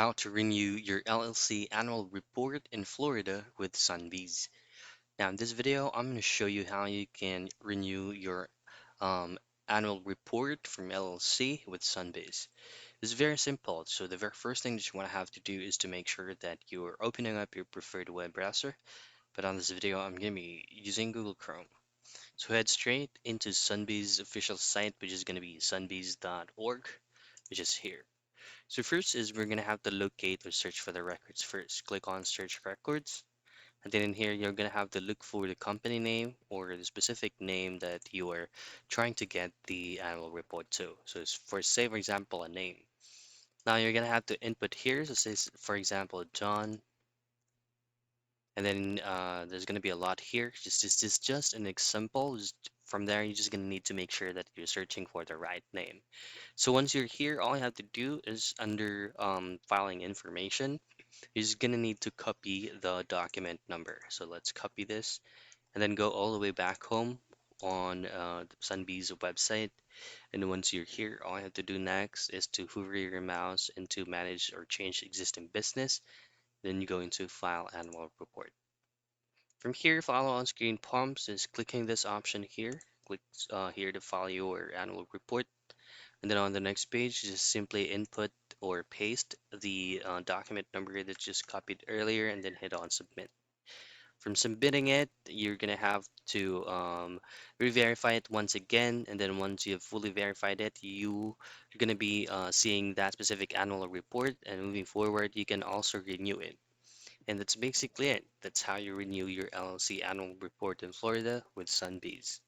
How to renew your LLC annual report in Florida with Sunbiz. Now, in this video, I'm going to show you how you can renew your um, annual report from LLC with Sunbiz. It's very simple. So the very first thing that you want to have to do is to make sure that you're opening up your preferred web browser. But on this video, I'm going to be using Google Chrome. So head straight into Sunbiz official site, which is going to be sunbiz.org, which is here. So first is we're gonna have to locate or search for the records first. Click on search records, and then in here you're gonna have to look for the company name or the specific name that you are trying to get the annual report to. So it's for say for example a name. Now you're gonna have to input here. So say for example John, and then there's gonna be a lot here. Just an example. From there, you're just gonna need to make sure that you're searching for the right name. So once you're here, all you have to do is under filing information, you're just gonna need to copy the document number. So let's copy this and then go all the way back home on Sunbee's website. And once you're here, all you have to do next is to hover your mouse into manage or change existing business. Then you go into file annual report. From here, follow on screen prompts is clicking this option here. Click here to file your annual report. And then on the next page, just simply input or paste the document number that just copied earlier and then hit on submit. From submitting it, you're gonna have to re-verify it once again, and then once you've fully verified it, you're gonna be seeing that specific annual report, and moving forward, you can also renew it. And that's basically it. That's how you renew your LLC annual report in Florida with Sunbees.